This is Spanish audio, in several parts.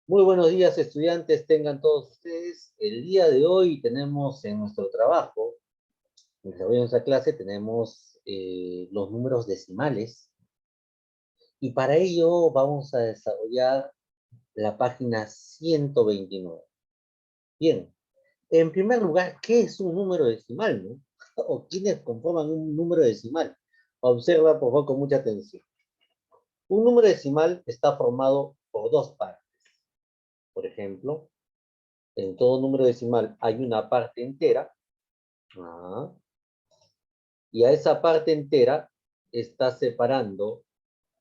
Muy buenos días, estudiantes, tengan todos ustedes. El día de hoy tenemos en nuestro trabajo, mientras voy a nuestra clase, tenemos los números decimales y para ello vamos a desarrollar la página 129. Bien, en primer lugar, ¿qué es un número decimal, no? ¿O quiénes conforman un número decimal? Observa, por favor, con mucha atención. Un número decimal está formado por dos partes. Por ejemplo, en todo número decimal hay una parte entera. Ah, y a esa parte entera está separando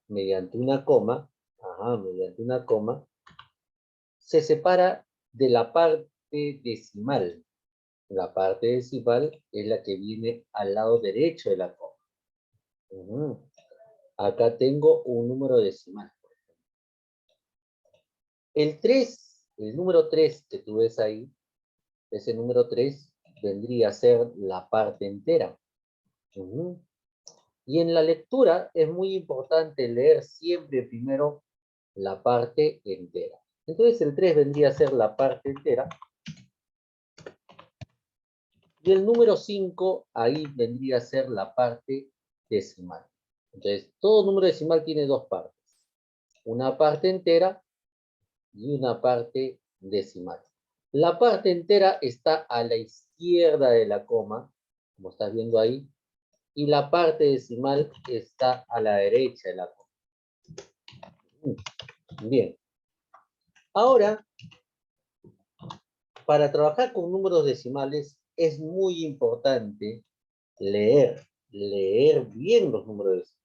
mediante una coma, mediante una coma, se separa de la parte decimal. La parte decimal es la que viene al lado derecho de la coma. Acá tengo un número decimal. El número 3 que tú ves ahí, ese número 3 vendría a ser la parte entera. Y en la lectura es muy importante leer siempre primero la parte entera. Entonces el 3 vendría a ser la parte entera. Y el número 5 ahí vendría a ser la parte decimal. Entonces todo número decimal tiene dos partes. Una parte entera y una parte decimal. La parte entera está a la izquierda de la coma, como estás viendo ahí, y la parte decimal está a la derecha de la coma. Bien. Ahora, para trabajar con números decimales es muy importante leer bien los números decimales.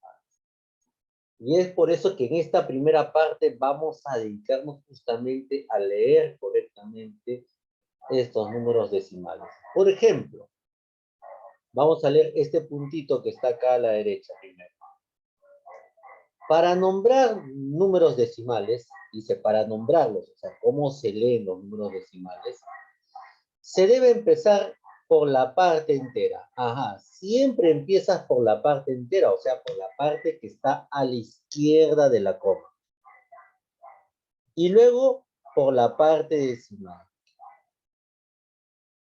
Y es por eso que en esta primera parte vamos a dedicarnos justamente a leer correctamente estos números decimales. Por ejemplo, vamos a leer este puntito que está acá a la derecha primero. Para nombrar números decimales, dice para nombrarlos, o sea, cómo se leen los números decimales, se debe empezar por la parte entera. Siempre empiezas por la parte entera, o sea, por la parte que está a la izquierda de la coma. Y luego por la parte decimal.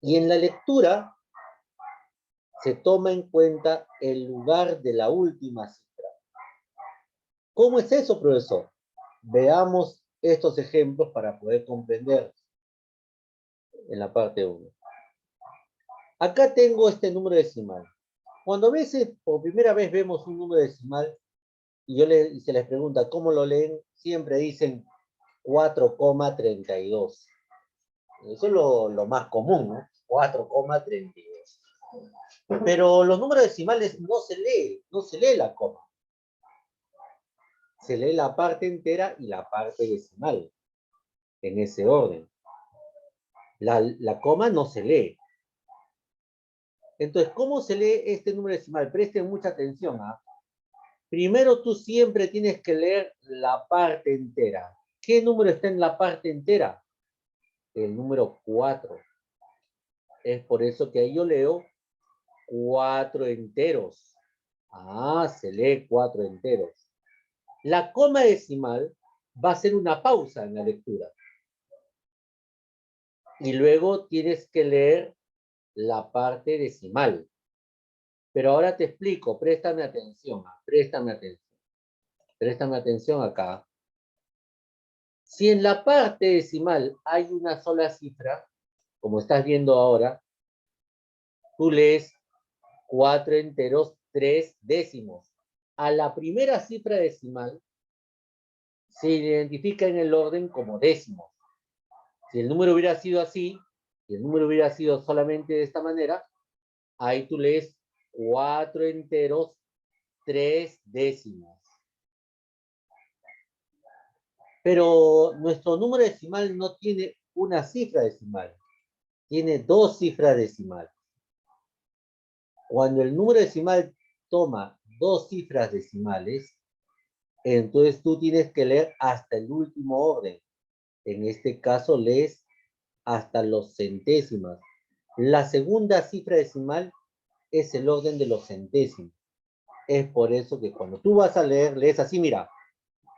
Y en la lectura se toma en cuenta el lugar de la última cifra. ¿Cómo es eso, profesor? Veamos estos ejemplos para poder comprender en la parte 1. Acá tengo este número decimal. Cuando a veces, por primera vez vemos un número decimal, y se les pregunta cómo lo leen, siempre dicen 4,32. Eso es lo más común, ¿no? 4,32. Pero los números decimales no se lee la coma. Se lee la parte entera y la parte decimal, en ese orden. La coma no se lee. Entonces, ¿cómo se lee este número decimal? Presten mucha atención, ¿ah? Primero tú siempre tienes que leer la parte entera. ¿Qué número está en la parte entera? El número 4. Es por eso que ahí yo leo 4 enteros. Se lee 4 enteros. La coma decimal va a ser una pausa en la lectura. Y luego tienes que leer la parte decimal. Pero ahora te explico, préstame atención, préstame atención acá. Si en la parte decimal hay una sola cifra, como estás viendo ahora, tú lees 4 enteros, 3 décimos. A la primera cifra decimal se identifica en el orden como décimos. Si el número hubiera sido así, si el número hubiera sido solamente de esta manera, ahí tú lees 4 enteros, 3 décimos. Pero nuestro número decimal no tiene una cifra decimal, tiene dos cifras decimales. Cuando el número decimal toma dos cifras decimales, entonces tú tienes que leer hasta el último orden. En este caso lees hasta los centésimos. La segunda cifra decimal es el orden de los centésimos. Es por eso que cuando tú vas a leer, lees así, mira,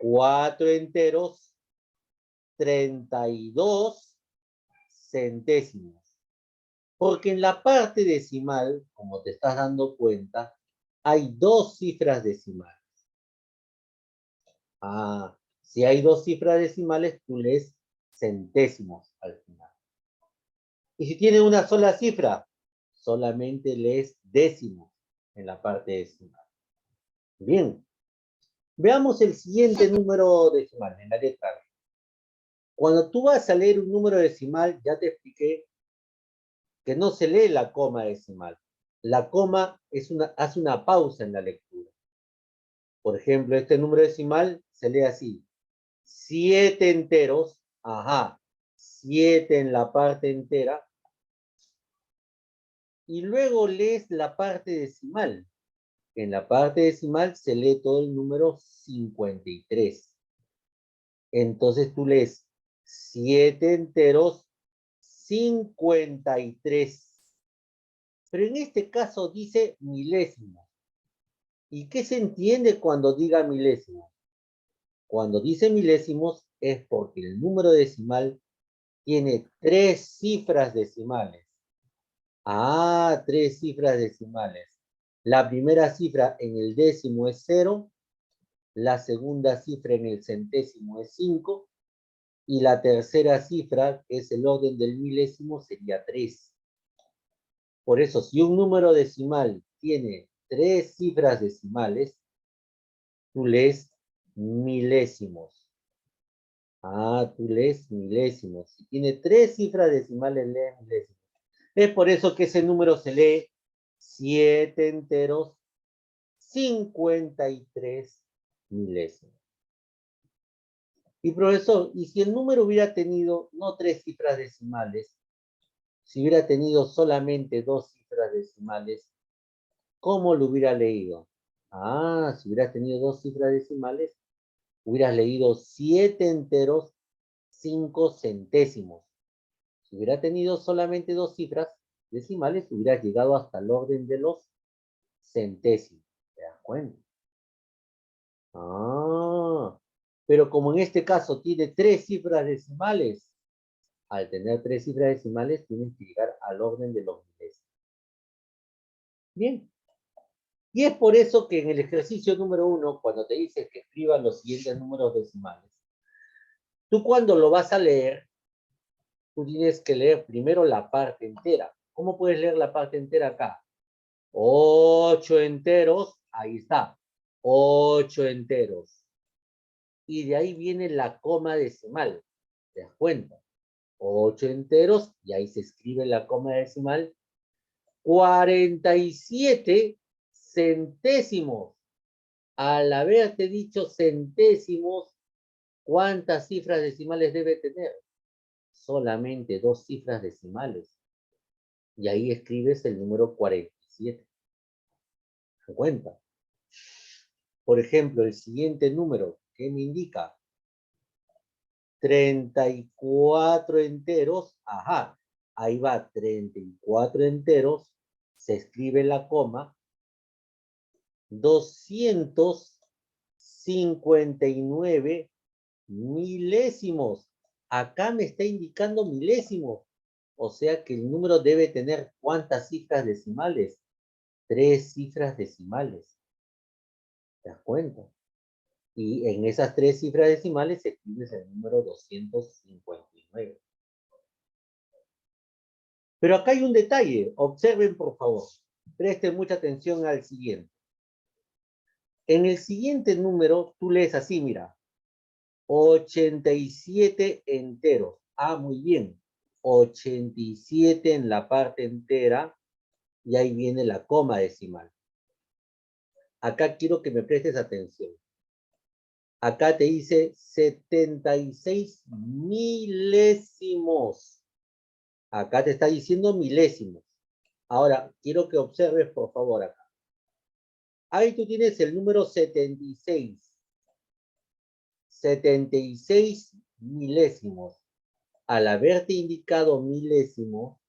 4 enteros, 32 centésimos. Porque en la parte decimal, como te estás dando cuenta, hay dos cifras decimales. Si hay dos cifras decimales, tú lees centésimos al final. Y si tiene una sola cifra, solamente lees décimos en la parte decimal. Bien. Veamos el siguiente número decimal en la letra B. Cuando tú vas a leer un número decimal, ya te expliqué que no se lee la coma decimal. La coma hace una pausa en la lectura. Por ejemplo, este número decimal se lee así. 7 enteros, 7 en la parte entera. Y luego lees la parte decimal. En la parte decimal se lee todo el número 53. Entonces tú lees 7 enteros, 53. Pero en este caso dice milésimo. ¿Y qué se entiende cuando diga milésimo? Cuando dice milésimos es porque el número decimal tiene 3 cifras decimales. 3 cifras decimales. La primera cifra en el décimo es 0, la segunda cifra en el centésimo es 5, y la tercera cifra, que es el orden del milésimo, sería 3. Por eso, si un número decimal tiene 3 cifras decimales, tú lees milésimos. Tú lees milésimos. Si tiene 3 cifras decimales, lees milésimos. Es por eso que ese número se lee 7 enteros, 53 milésimos. Y profesor, ¿y si el número hubiera tenido no 3 cifras decimales, si hubiera tenido solamente 2 cifras decimales, ¿cómo lo hubiera leído? Si hubieras tenido 2 cifras decimales, hubieras leído 7 enteros, 5 centésimos. Si hubiera tenido solamente 2 cifras decimales, hubieras llegado hasta el orden de los centésimos. ¿Te das cuenta? Pero como en este caso tiene 3 cifras decimales, al tener 3 cifras decimales, tienes que llegar al orden de los milésimos. Bien. Y es por eso que en el ejercicio número 1, cuando te dice que escribas los siguientes números decimales, tú cuando lo vas a leer, tú tienes que leer primero la parte entera. ¿Cómo puedes leer la parte entera acá? 8 enteros, ahí está, 8 enteros. Y de ahí viene la coma decimal, ¿te das cuenta? 8 enteros, y ahí se escribe la coma decimal, 47 centésimos. Al haberte dicho centésimos, ¿cuántas cifras decimales debe tener? Solamente 2 cifras decimales. Y ahí escribes el número 47. ¿Se cuenta? Por ejemplo, el siguiente número, ¿qué me indica? 34 enteros. Ahí va, 34 enteros. Se escribe la coma. 259 milésimos. Acá me está indicando milésimos. O sea que el número debe tener ¿cuántas cifras decimales? 3 cifras decimales. ¿Te das cuenta? Y en esas 3 cifras decimales escribes el número 259. Pero acá hay un detalle. Observen, por favor. Presten mucha atención al siguiente. En el siguiente número, tú lees así, mira. 87 enteros. Muy bien. 87 en la parte entera. Y ahí viene la coma decimal. Acá quiero que me prestes atención. Acá te dice 76 milésimos. Acá te está diciendo milésimos. Ahora, quiero que observes, por favor, acá. Ahí tú tienes el número 76. 76 milésimos. Al haberte indicado milésimo,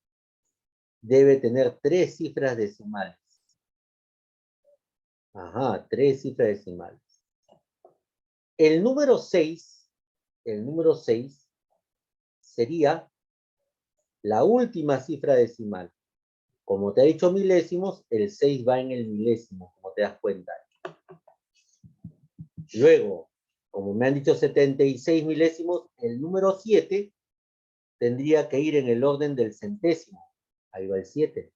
debe tener 3 cifras decimales. 3 cifras decimales. El número 6 sería la última cifra decimal. Como te he dicho milésimos, el 6 va en el milésimo, como te das cuenta. Luego, como me han dicho 76 milésimos, el número 7 tendría que ir en el orden del centésimo. Ahí va el 7.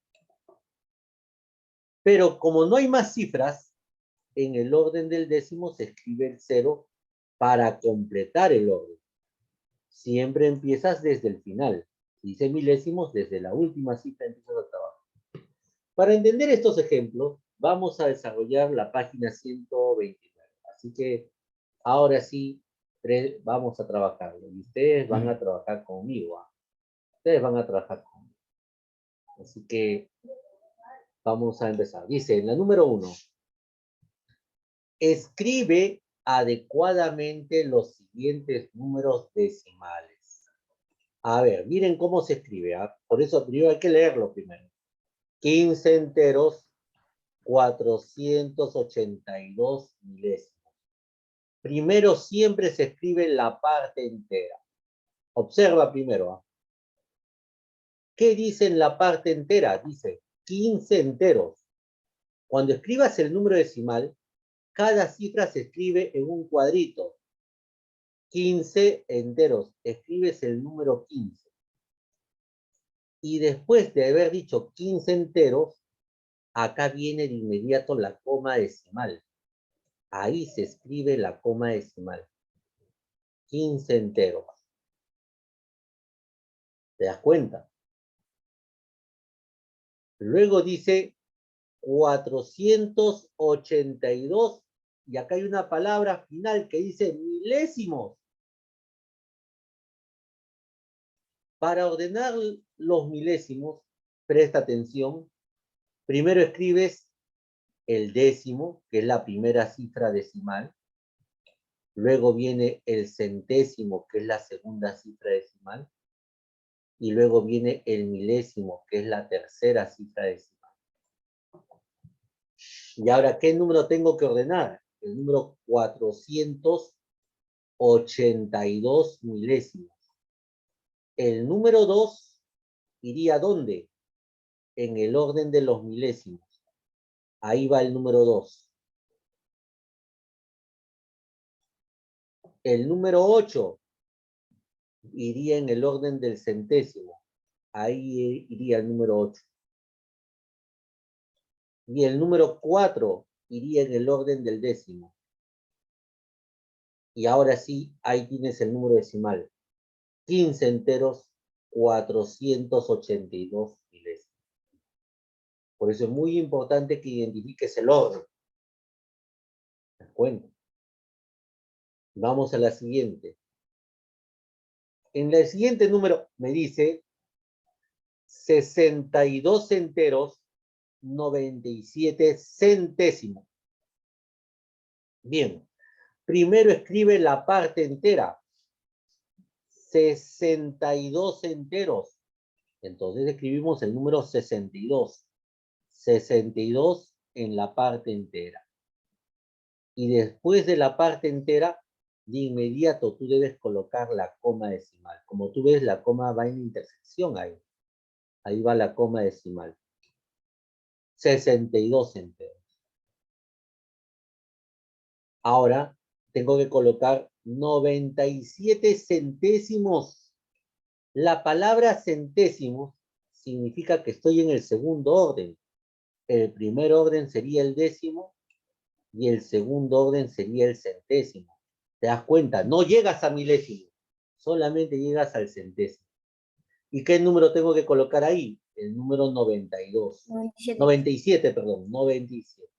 Pero como no hay más cifras, en el orden del décimo se escribe el 0 para completar el orden. Siempre empiezas desde el final. Si dice milésimos, desde la última cifra empiezas a trabajar. Para entender estos ejemplos, vamos a desarrollar la página 129. Así que ahora sí, vamos a trabajar. Y ustedes van a trabajar conmigo. Ustedes van a trabajar conmigo. Así que vamos a empezar. Dice, en la número 1, escribe adecuadamente los siguientes números decimales. A ver, miren cómo se escribe. Por eso primero hay que leerlo primero. 15 enteros, 482 milésimos. Primero siempre se escribe la parte entera. Observa primero. ¿Qué dice en la parte entera? Dice 15 enteros. Cuando escribas el número decimal, cada cifra se escribe en un cuadrito. 15 enteros. Escribes el número 15. Y después de haber dicho 15 enteros, acá viene de inmediato la coma decimal. Ahí se escribe la coma decimal. 15 enteros. ¿Te das cuenta? Luego dice 482. Y acá hay una palabra final que dice milésimos. Para ordenar los milésimos, presta atención. Primero escribes el décimo, que es la primera cifra decimal. Luego viene el centésimo, que es la segunda cifra decimal. Y luego viene el milésimo, que es la tercera cifra decimal. Y ahora, ¿qué número tengo que ordenar? El número 482 milésimos. El número 2 iría ¿dónde? En el orden de los milésimos. Ahí va el número 2. El número 8 iría en el orden del centésimo. Ahí iría el número 8. Y el número 4 iría en el orden del décimo. Y ahora sí, ahí tienes el número decimal. 15 enteros, 482 milésimos. Por eso es muy importante que identifiques el orden. ¿Te das cuenta? Vamos a la siguiente. En el siguiente número me dice 62 enteros, 97 centésimos. Bien, primero escribe la parte entera. 62 enteros. Entonces escribimos el número 62. 62 en la parte entera. Y después de la parte entera, de inmediato tú debes colocar la coma decimal. Como tú ves, la coma va en intersección ahí. Ahí va la coma decimal. 62 enteros. Ahora tengo que colocar 97 centésimos. La palabra centésimos significa que estoy en el segundo orden. El primer orden sería el décimo y el segundo orden sería el centésimo. ¿Te das cuenta? No llegas a milésimo, solamente llegas al centésimo. ¿Y qué número tengo que colocar ahí? El número 92. 97, perdón, 97.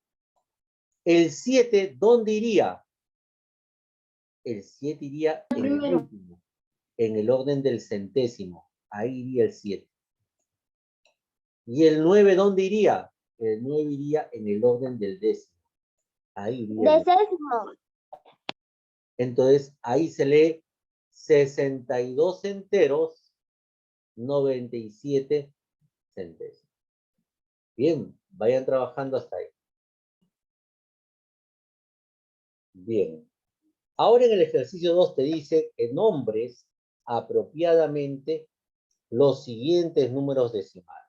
El 7, ¿dónde iría? El 7 iría en el último, en el orden del centésimo. Ahí iría el 7. ¿Y el 9 dónde iría? El 9 iría en el orden del décimo. Ahí iría. Décimo. Entonces, ahí se lee 62 enteros, 97 centésimos. Bien, vayan trabajando hasta ahí. Bien. Ahora en el ejercicio 2 te dice que nombres apropiadamente los siguientes números decimales.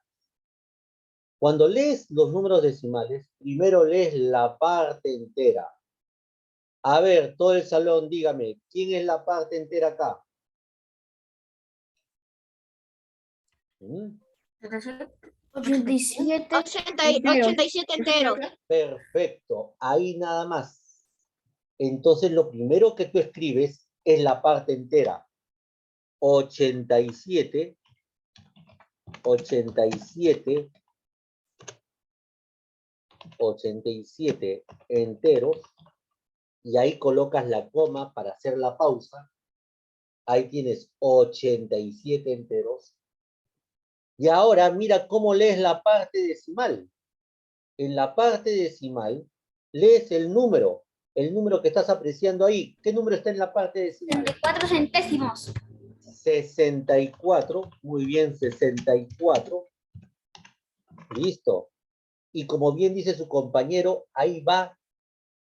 Cuando lees los números decimales, primero lees la parte entera. A ver, todo el salón, dígame, ¿quién es la parte entera acá? 87 enteros. Perfecto, ahí nada más. Entonces lo primero que tú escribes es la parte entera. 87 enteros, y ahí colocas la coma para hacer la pausa. Ahí tienes 87 enteros. Y ahora mira cómo lees la parte decimal. En la parte decimal lees el número que estás apreciando ahí. ¿Qué número está en la parte decimal? 64 centésimos. 64, muy bien, 64. Listo. Y como bien dice su compañero, ahí va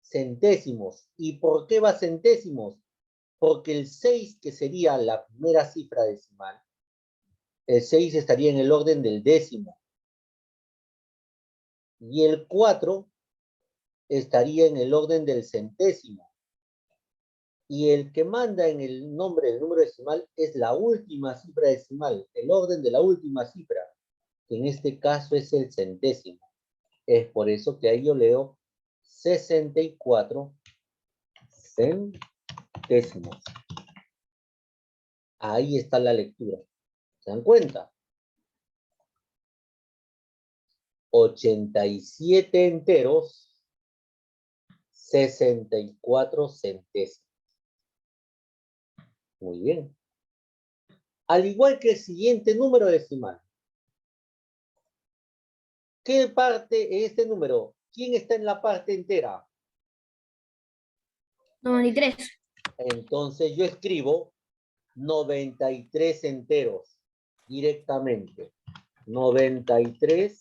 centésimos. ¿Y por qué va centésimos? Porque el 6, que sería la primera cifra decimal, el 6 estaría en el orden del décimo. Y el 4 estaría en el orden del centésimo. Y el que manda en el nombre del número decimal es la última cifra decimal, el orden de la última cifra, que en este caso es el centésimo. Es por eso que ahí yo leo 64 centésimos. Ahí está la lectura. ¿Se dan cuenta? 87 enteros, 64 centésimos. Muy bien. Al igual que el siguiente número decimal. ¿Qué parte es este número? ¿Quién está en la parte entera? 93. Entonces yo escribo 93 enteros directamente. 93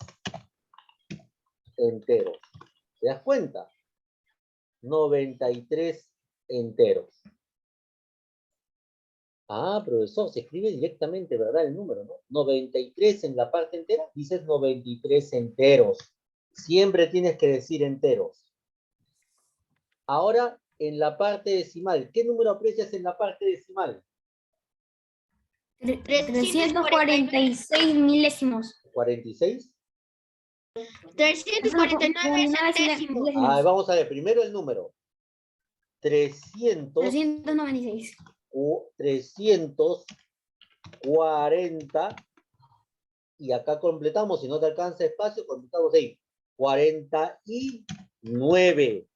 enteros. ¿Te das cuenta? 93 enteros. Ah, profesor, se escribe directamente, ¿verdad? El número, ¿no? 93 en la parte entera, dices 93 enteros. Siempre tienes que decir enteros. Ahora, en la parte decimal, ¿qué número aprecias en la parte decimal? 346 milésimos. ¿46? 349 centésimos. Ah, vamos a ver, primero el número. 396. 340, y acá completamos, si no te alcanza espacio, completamos ahí. 49.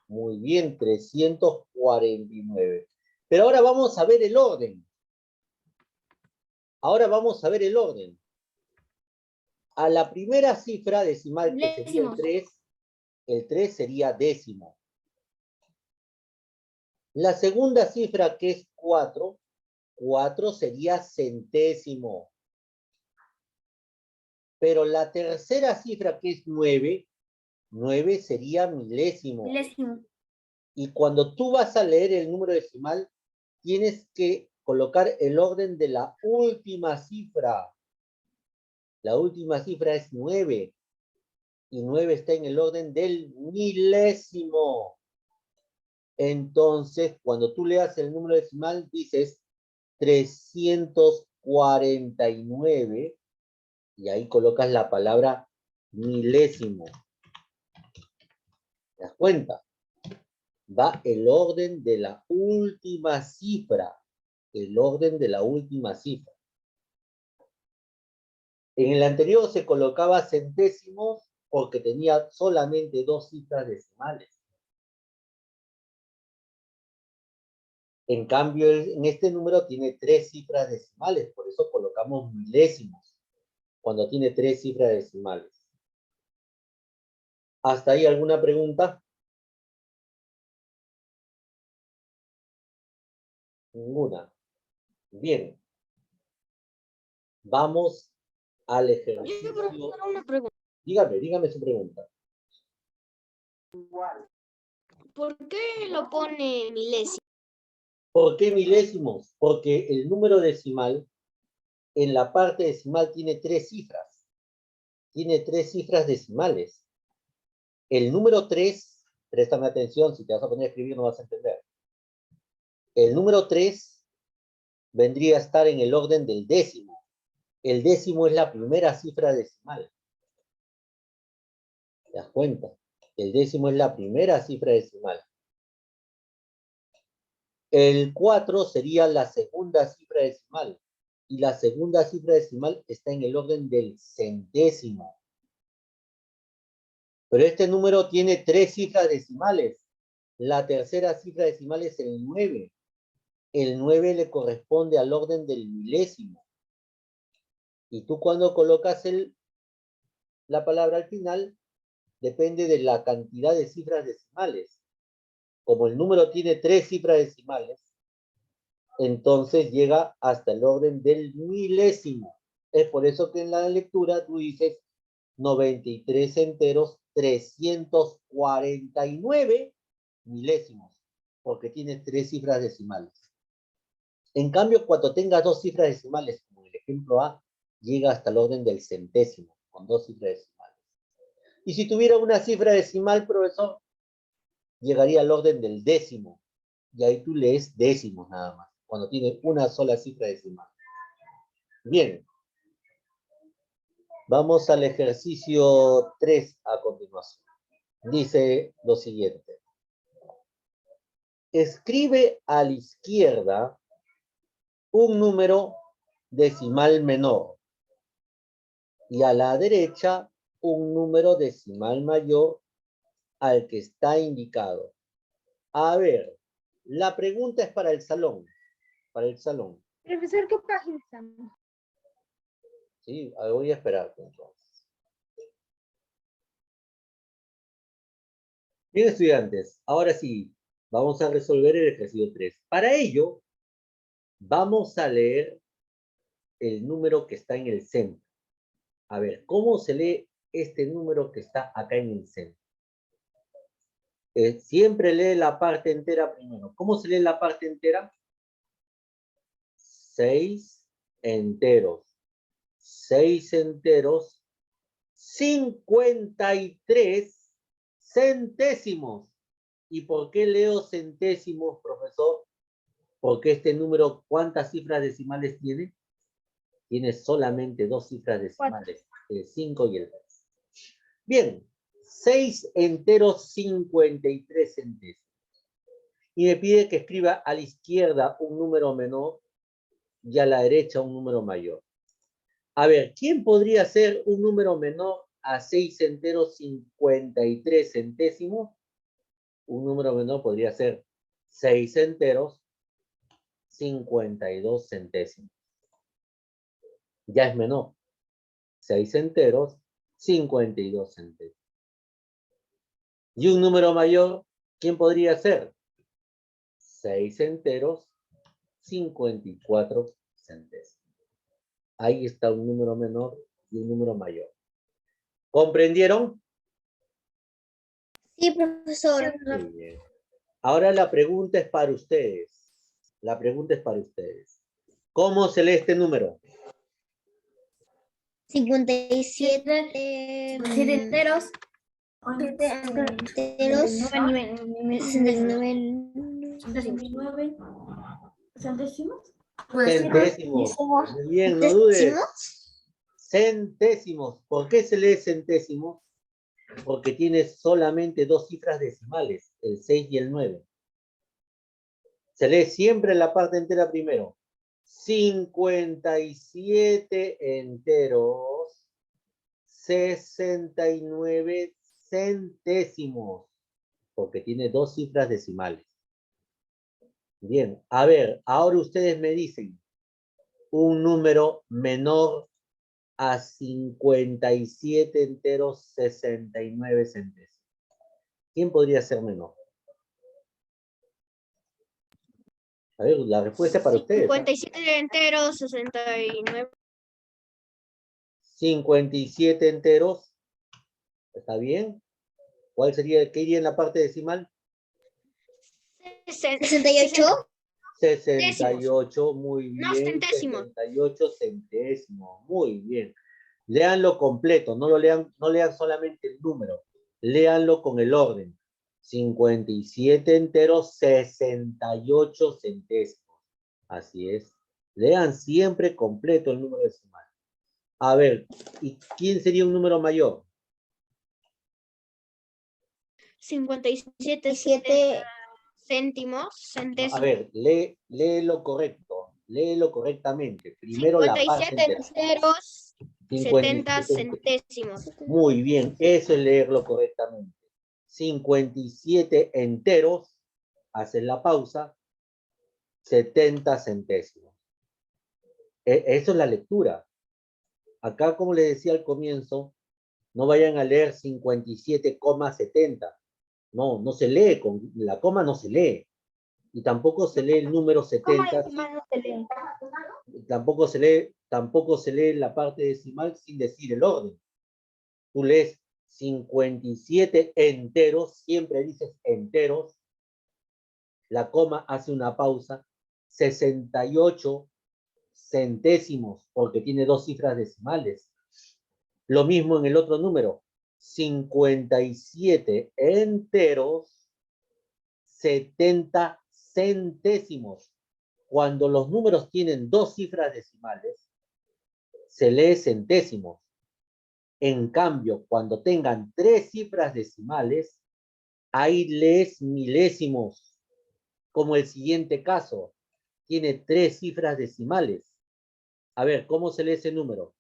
Muy bien, 349. Pero ahora vamos a ver el orden. A la primera cifra decimal, que sería el 3 sería décimo. La segunda cifra, que es 4 sería centésimo. Pero la tercera cifra, que es 9 sería milésimo. Y cuando tú vas a leer el número decimal, tienes que colocar el orden de la última cifra. La última cifra es 9. Y 9 está en el orden del milésimo. Entonces, cuando tú leas el número decimal, dices 349. Y ahí colocas la palabra milésimo. ¿Te das cuenta? Va el orden de la última cifra. El orden de la última cifra. En el anterior se colocaba centésimos porque tenía solamente 2 cifras decimales. En cambio, en este número tiene 3 cifras decimales, por eso colocamos milésimos cuando tiene 3 cifras decimales. ¿Hasta ahí alguna pregunta? Ninguna. Bien. Vamos al ejercicio. Dígame su pregunta. ¿Por qué lo pone milésimo? ¿Por qué milésimos? Porque el número decimal, en la parte decimal tiene 3 cifras. Tiene 3 cifras decimales. El número 3, préstame atención, si te vas a poner a escribir no vas a entender. El número 3 vendría a estar en el orden del décimo. El décimo es la primera cifra decimal. ¿Te das cuenta? El décimo es la primera cifra decimal. El 4 sería la segunda cifra decimal. Y la segunda cifra decimal está en el orden del centésimo. Pero este número tiene 3 cifras decimales. La tercera cifra decimal es el 9. El 9 le corresponde al orden del milésimo. Y tú cuando colocas la palabra al final, depende de la cantidad de cifras decimales. Como el número tiene 3 cifras decimales, entonces llega hasta el orden del milésimo. Es por eso que en la lectura tú dices 93 enteros 349 milésimos, porque tiene 3 cifras decimales. En cambio, cuando tengas 2 cifras decimales, como en el ejemplo A, llega hasta el orden del centésimo, con 2 cifras decimales. Y si tuviera una cifra decimal, profesor, llegaría al orden del décimo. Y ahí tú lees décimos nada más, cuando tiene una sola cifra decimal. Bien. Vamos al ejercicio 3 a continuación. Dice lo siguiente. Escribe a la izquierda un número decimal menor y a la derecha un número decimal mayor al que está indicado. A ver, la pregunta es para el salón. Para el salón. Profesor, ¿qué página estamos? Sí, voy a esperar entonces. Bien, estudiantes, ahora sí, vamos a resolver el ejercicio 3. Para ello, vamos a leer el número que está en el centro. A ver, ¿cómo se lee este número que está acá en el centro? Siempre lee la parte entera primero. ¿Cómo se lee la parte entera? 6 enteros. 6 enteros, 53 centésimos. ¿Y por qué leo centésimos, profesor? Porque este número, ¿cuántas cifras decimales tiene? Tiene solamente 2 cifras decimales, el 5 y el 3. Bien, 6 enteros 53 centésimos. Y me pide que escriba a la izquierda un número menor y a la derecha un número mayor. A ver, ¿quién podría ser un número menor a 6 enteros 53 centésimos? Un número menor podría ser 6 enteros 52 centésimos. Ya es menor. 6 enteros 52 centésimos. Y un número mayor, ¿quién podría ser? 6 enteros 54 centésimos. Ahí está un número menor y un número mayor. ¿Comprendieron? Sí, profesor. Muy bien. Ahora la pregunta es para ustedes. La pregunta es para ustedes. ¿Cómo se lee este número? 57 enteros. 69 centésimos. Centésimos. Muy bien, no dudes. Centésimos. ¿Por qué se lee centésimos? Porque tiene solamente 2 cifras decimales, el 6 y el 9. Se lee siempre la parte entera primero. 57 enteros, 69 centésimos, porque tiene 2 cifras decimales. Bien, a ver, ahora ustedes me dicen un número menor a 57 enteros 69 centésimos. ¿Quién podría ser menor? A ver, la respuesta es para ustedes. 57 enteros, 69. 57 enteros. ¿Está bien? ¿Cuál sería, qué iría en la parte decimal? 68. 68, muy No, bien. centésimos. 68 centésimos, muy bien. Léanlo completo, no lean solamente el número, léanlo con el orden. 57 enteros, 68 centésimos. Así es. Lean siempre completo el número decimal. A ver, ¿y quién sería un número mayor? 57 céntimos, centésimos. A ver, léelo correcto, léelo correctamente. Primero la parte 57 entera. enteros, 70 57. centésimos. Muy bien, eso es leerlo correctamente. 57 enteros, hacen la pausa, 70 centésimos. Eso es la lectura. Acá, como les decía al comienzo, no vayan a leer 57,70. No, no se lee, con la coma no se lee. Y tampoco se lee el número 70. Tampoco se lee la parte decimal sin decir el orden. Tú lees 57 enteros, siempre dices enteros, la coma hace una pausa, 68 centésimos, porque tiene dos cifras decimales. Lo mismo en el otro número, 57 enteros, 70 centésimos. Cuando los números tienen dos cifras decimales, se lee centésimos. En cambio, cuando tengan tres cifras decimales, ahí lees milésimos, como el siguiente caso. Tiene tres cifras decimales. A ver, ¿cómo se lee ese número?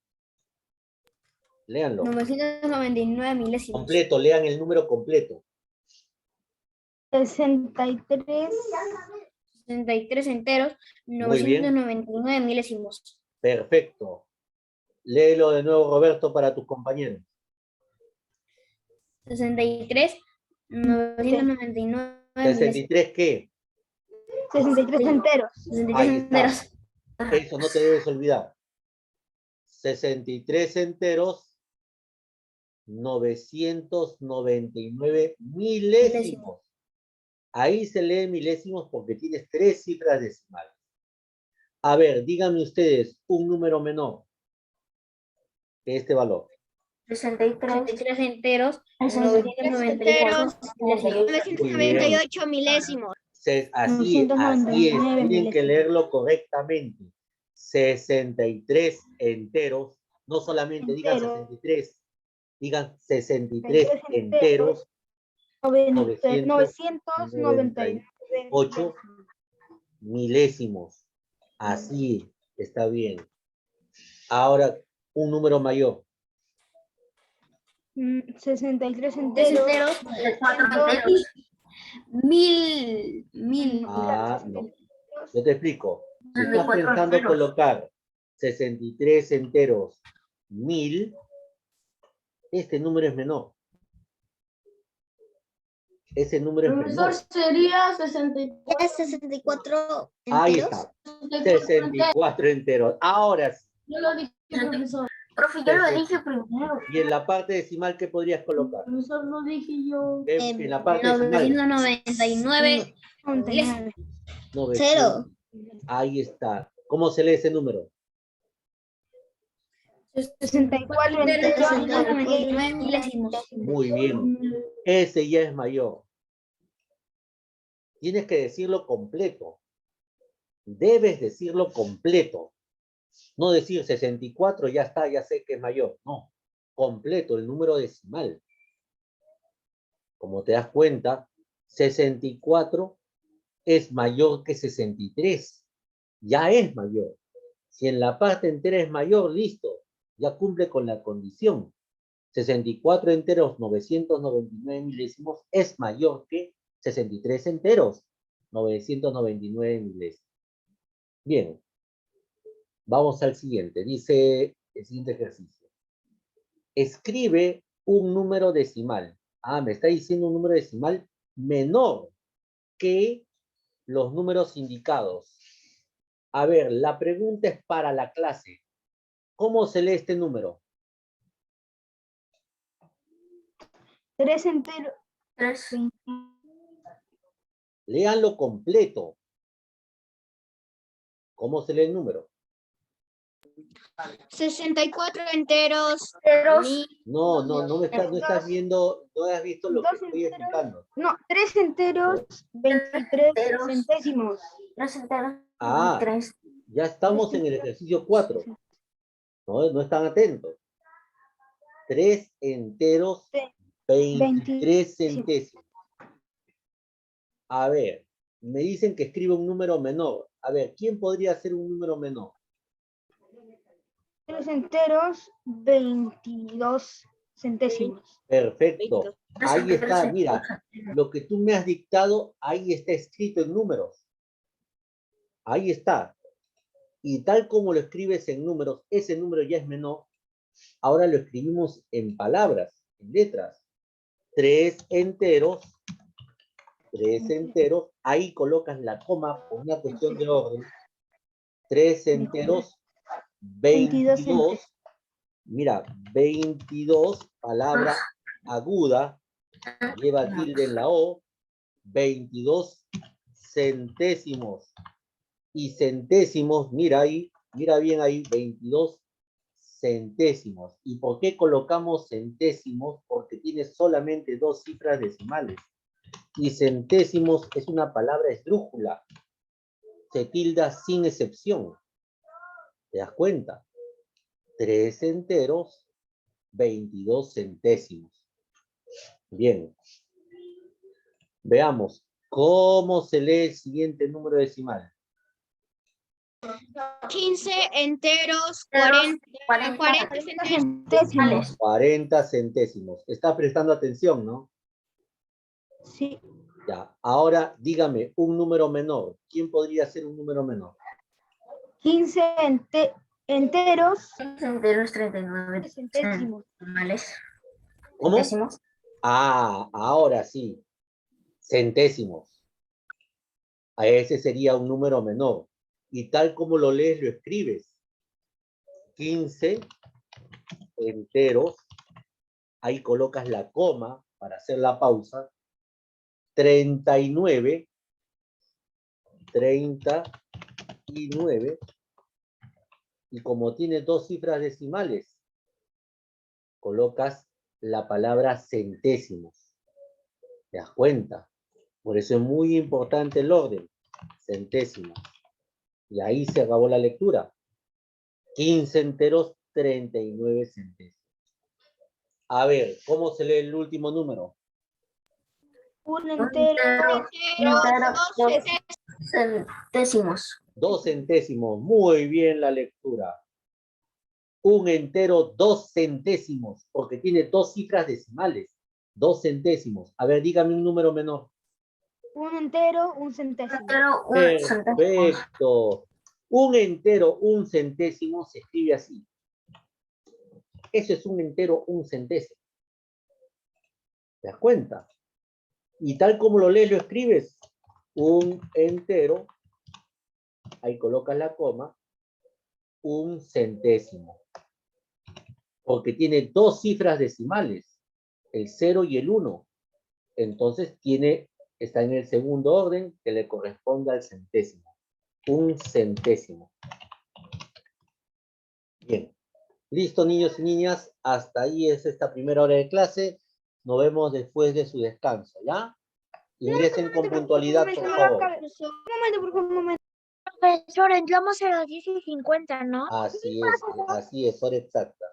Léanlo. 999 milésimos. Completo, lean el número completo. 63 enteros, Muy bien. 999 milésimos. Perfecto. Léelo de nuevo, Roberto, para tus compañeros. 63, 999 ¿63 qué? 63 enteros. 63 Ahí está. enteros. Eso no te debes olvidar. 63 enteros, 999 milésimos. Ahí se lee milésimos porque tienes tres cifras decimales. A ver, díganme ustedes un número menor que este valor. 63 enteros, 998 milésimos. Así es. Tienen que leerlo correctamente. 63 enteros. No solamente digan 63, digan 63 enteros. 998 milésimos. Así está bien. Ahora, un número mayor. 63 enteros, 1000. Ah, no. Yo te explico. Si estás pensando colocar 63 enteros, 1000, este número es menor. Ese número es menor. Sería 64 enteros. Ahí está. 64 enteros. Ahora sí. Yo lo dije, profesor. Profe, yo lo dije primero. ¿Y en la parte decimal qué podrías colocar? Profesor, lo dije yo. En la parte decimal. 999. 900. Ahí está. ¿Cómo se lee ese número? 64 enteros, 999 milésimos. Muy bien. Ese ya es mayor. Tienes que decirlo completo. Debes decirlo completo. No decir 64, ya está, ya sé que es mayor. No. Completo, el número decimal. Como te das cuenta, 64 es mayor que 63. Ya es mayor. Si en la parte entera es mayor, listo. Ya cumple con la condición. 64 enteros, 999 milésimos es mayor que 63 enteros, 999 milésimos. Bien. Vamos al siguiente. Dice el siguiente ejercicio. Escribe un número decimal. Ah, me está diciendo un número decimal menor que los números indicados. A ver, la pregunta es para la clase. ¿Cómo se lee este número? 3 enteros. Léanlo completo. ¿Cómo se lee el número? 64 enteros. No, no estás viendo, no has visto lo que estoy explicando. No, 3 enteros, 23 centésimos. 3 enteros. Ah, 3. ya estamos en el ejercicio 4. No están atentos. 3 enteros, 23 centésimos. A ver, me dicen que escribe un número menor. A ver, ¿quién podría ser un número menor? 3 enteros, 22 centésimos. Perfecto. Ahí está, mira, lo que tú me has dictado, ahí está escrito en números. Ahí está. Y tal como lo escribes en números, ese número ya es menor. Ahora lo escribimos en palabras, en letras. 3 enteros, ahí colocas la coma por una cuestión de orden. 3 enteros, 22. Mira, 22, palabra aguda, lleva tilde en la O, 22 centésimos. Y centésimos, mira ahí, mira bien ahí, 22 centésimos. ¿Y por qué colocamos centésimos? Porque tiene solamente 2 cifras decimales. Y centésimos es una palabra esdrújula. Se tilda sin excepción. ¿Te das cuenta? 3 enteros, 22 centésimos. Bien. Veamos, ¿cómo se lee el siguiente número decimal? 15 enteros, 40 centésimos. 40 centésimos. Está prestando atención, ¿no? Sí. Ya, ahora dígame un número menor. ¿Quién podría ser un número menor? 15 enteros, 15 enteros, 39 centésimos. decimales. ¿Cómo? Centésimos. Ah, ahora sí. Centésimos. A ese sería un número menor. Y tal como lo lees, lo escribes. 15 enteros. Ahí colocas la coma para hacer la pausa. 39. Y como tiene 2 cifras decimales, colocas la palabra centésimos. ¿Te das cuenta? Por eso es muy importante el orden. Centésimos. Y ahí se acabó la lectura. 15 enteros, 39 centésimos. A ver, ¿cómo se lee el último número? Un entero, Dos centésimos. 2 centésimos. Muy bien la lectura. Un entero, 2 centésimos, porque tiene 2 cifras decimales. 2 centésimos. A ver, dígame un número menor. un entero, un centésimo. Perfecto. Un entero, un centésimo se escribe así. Eso es un entero, un centésimo. ¿Te das cuenta? Y tal como lo lees, lo escribes. Un entero, ahí colocas la coma, un centésimo. Porque tiene 2 cifras decimales, el 0 y el 1. Entonces está en el segundo orden que le corresponde al centésimo. Un centésimo. Bien. Listo, niños y niñas. Hasta ahí es esta primera hora de clase. Nos vemos después de su descanso, ¿ya? Ingresen con puntualidad, por favor. Un momento. Profesor, entramos a las 10:50, ¿no? Así es, hora exacta.